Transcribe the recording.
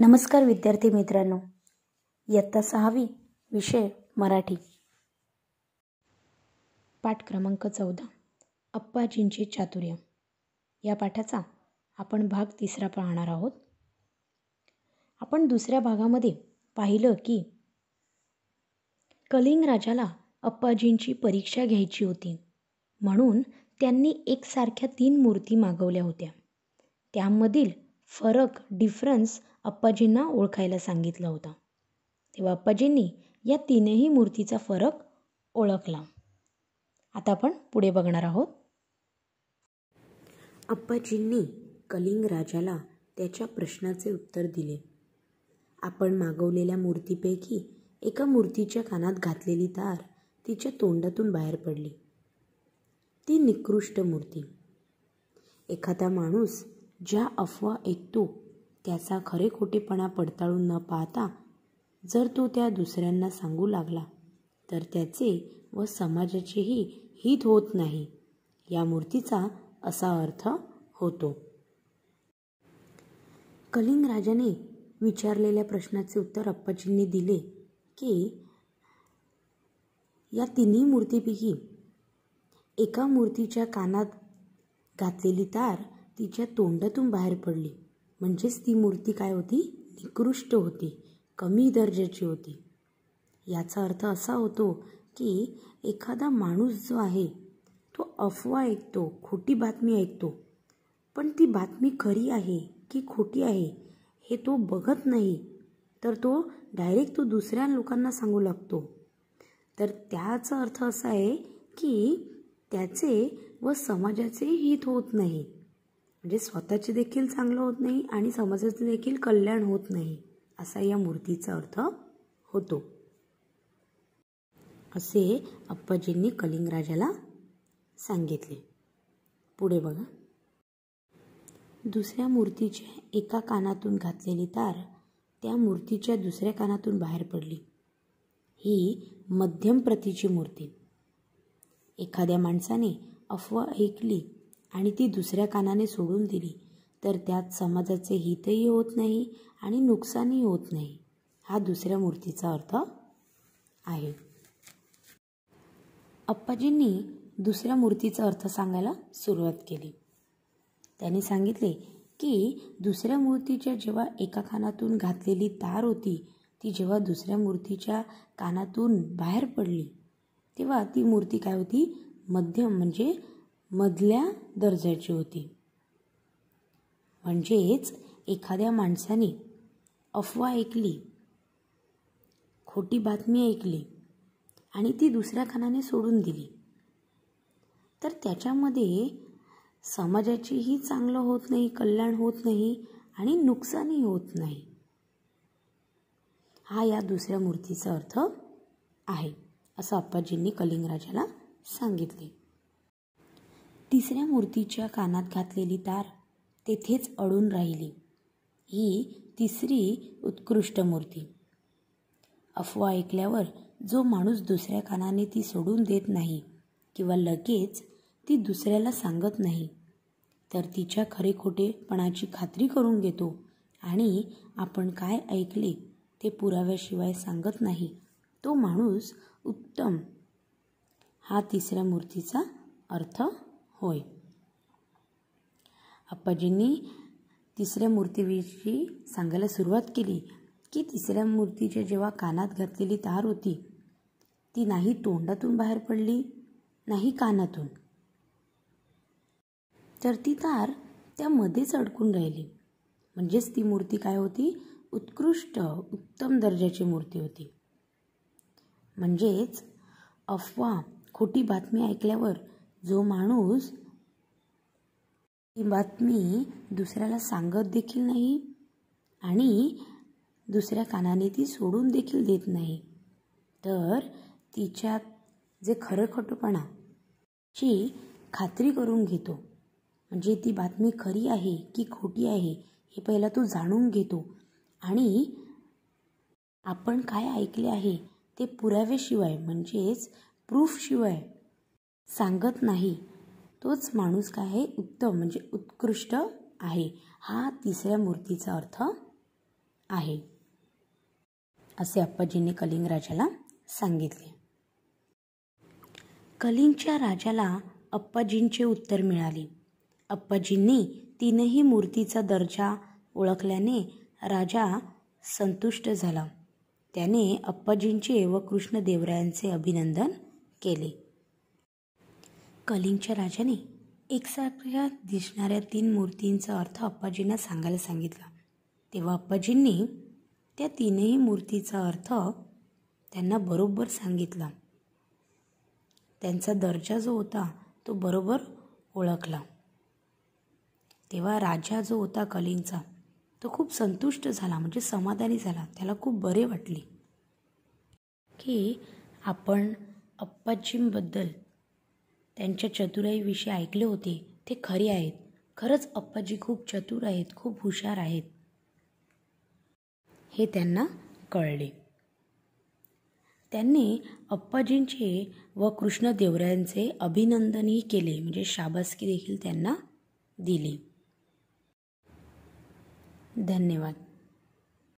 नमस्कार विद्यार्थी मित्रांनो, इयत्ता 6वी विषय मराठी. पाठ क्रमांक 14 अप्पाजींचे चातुर्य. या पाठाचा आपण भाग 3 पाहणार आहोत. आपण दुसऱ्या भागामध्ये पाहिलं की कलिंग राजाला अप्पाजींची परीक्षा घ्यायची होती, म्हणून त्यांनी एकसारख्या 3 मूर्ती मागवल्या होत्या. त्यामधील डिफरन्स अप्पाजींना ओळखायला सांगितला होता. तेव्हा अप्पाजींनी या 3ही मूर्तीचा फरक ओळखला. आता आपण पुढे बघणार आहोत. अप्पाजींनी कलिंग राजाला त्याच्या प्रश्नाचे उत्तर दिले. आपण मागवलेल्या मूर्तीपैकी एका मूर्तीच्या कानात घातलेली तार तिच्या तोंडातून बाहेर पडली. ती निकृष्ट मूर्ती. एखादा माणूस ज्या अफवा ऐकतो त्याचा खरेखोटेपणा पडताळून न पाहता जर तो त्या दुसऱ्यांना सांगू लागला तर त्याचे व समाजाचेही हित होत नाही, या मूर्तीचा असा अर्थ होतो. कलिंग राजाने विचारलेल्या प्रश्नाचे उत्तर अप्पाजींनी दिले की या 3ही मूर्तीपैकी एका मूर्तीच्या कानात घातलेली तार तिच्या तोंडातून बाहेर पडली. म्हणजेच ती मूर्ती काय होती? निकृष्ट होती, कमी दर्जाची होती. याचा अर्थ असा होतो की एखादा माणूस जो आहे तो अफवा ऐकतो, खोटी बातमी ऐकतो, पण ती बातमी खरी आहे की खोटी आहे हे तो बघत नाही, तर तो डायरेक्ट दुसऱ्या लोकांना सांगू लागतो. तर त्याचा अर्थ असा आहे की त्याचे व समाजाचे हित होत नाही, म्हणजे स्वतःचे देखील चांगलं होत नाही आणि समाजाचे देखील कल्याण होत नाही, असा या मूर्तीचा अर्थ होतो. असे अप्पाजींनी कलिंग राजाला सांगितले. पुढे बघा. दुसऱ्या मूर्तीच्या एका कानातून घातलेली तार त्या मूर्तीच्या दुसऱ्या कानातून बाहेर पडली. ही मध्यम प्रतीची मूर्ती. एखाद्या माणसाने अफवा ऐकली आणि ती दुसऱ्या कानाने सोडून दिली तर त्यात समाजाचे हितही होत नाही आणि नुकसानही होत नाही, हा दुसऱ्या मूर्तीचा अर्थ आहे. अप्पाजींनी दुसऱ्या मूर्तीचा अर्थ सांगायला सुरुवात केली. त्यांनी सांगितले की दुसऱ्या मूर्तीच्या जेव्हा एका कानातून घातलेली तार होती ती जेव्हा दुसऱ्या मूर्तीच्या कानातून बाहेर पडली तेव्हा ती मूर्ती काय होती? मध्यम, म्हणजे मधल्या दर्जाची होती. म्हणजेच एखाद्या माणसाने अफवा ऐकली, खोटी बातमी ऐकली आणि ती दुसऱ्या कानाने सोडून दिली तर त्याच्यामध्ये समाजाचेही चांगलं होत नाही, कल्याण होत नाही आणि नुकसानही होत नाही, हा या दुसऱ्या मूर्तीचा अर्थ आहे, असं अप्पाजींनी कलिंग राजाला सांगितले. तिसऱ्या मूर्तीच्या कानात घातलेली तार तेथेच अडून राहिली. ही तिसरी उत्कृष्ट मूर्ती. अफवा ऐकल्यावर जो माणूस दुसऱ्या कानाने ती सोडून देत नाही किंवा लगेच ती दुसऱ्याला सांगत नाही, तर तिच्या खरेखोटेपणाची खात्री करून घेतो आणि आपण काय ऐकले ते पुराव्याशिवाय सांगत नाही, तो माणूस उत्तम, हा तिसऱ्या मूर्तीचा अर्थ होय. अप्पाजींनी तिसऱ्या मूर्तीविषयी सांगायला सुरुवात केली की तिसऱ्या मूर्तीच्या जेव्हा कानात घातलेली तार होती ती नाही तोंडातून बाहेर पडली नाही कानातून, तर ती तार त्यामध्येच अडकून राहिली. म्हणजेच ती मूर्ती काय होती? उत्कृष्ट, उत्तम दर्जाची मूर्ती होती. म्हणजेच अफवा, खोटी बातमी ऐकल्यावर जो माणूस ती बातमी दुसऱ्याला सांगत देखील नाही आणि दुसऱ्या कानाने ती सोडून देखील देत नाही, तर तिच्यात जे खरेखोटेपणाची खात्री करून घेतो, म्हणजे ती बातमी खरी आहे की खोटी आहे हे पहिला तो जाणून घेतो आणि आपण काय ऐकले आहे ते पुराव्याशिवाय, म्हणजेच प्रूफशिवाय सांगत नाही, तोच माणूस काय आहे? उत्तम, म्हणजे उत्कृष्ट आहे, हा तिसऱ्या मूर्तीचा अर्थ आहे, असे अप्पाजींनी कलिंग राजाला सांगितले. कलिंगच्या राजाला अप्पाजींचे उत्तर मिळाले. अप्पाजींनी तीनही मूर्तीचा दर्जा ओळखल्याने राजा संतुष्ट झाला. त्याने अप्पाजींचे व कृष्णदेवरायांचे अभिनंदन केले. कलिंगच्या राजाने एकसारख्या दिसणाऱ्या 3 मूर्तींचा अर्थ अप्पाजींना सांगायला सांगितला. तेव्हा अप्पाजींनी त्या 3ही मूर्तीचा अर्थ त्यांना बरोबर सांगितला. त्यांचा दर्जा जो होता तो बरोबर ओळखला. तेव्हा राजा जो होता कलिंगचा तो खूप संतुष्ट झाला, म्हणजे समाधानी झाला. त्याला खूप बरे वाटले की आपण अप्पाजींबद्दल त्यांच्या चतुराईविषयी ऐकले होते ते खरे आहेत. खरंच अप्पाजी खूप चतुर आहेत, खूप हुशार आहेत हे त्यांना कळले. त्यांनी अप्पाजींचे व कृष्णदेवरायांचे अभिनंदनही केले, म्हणजे शाबासकी देखील त्यांना दिली. धन्यवाद.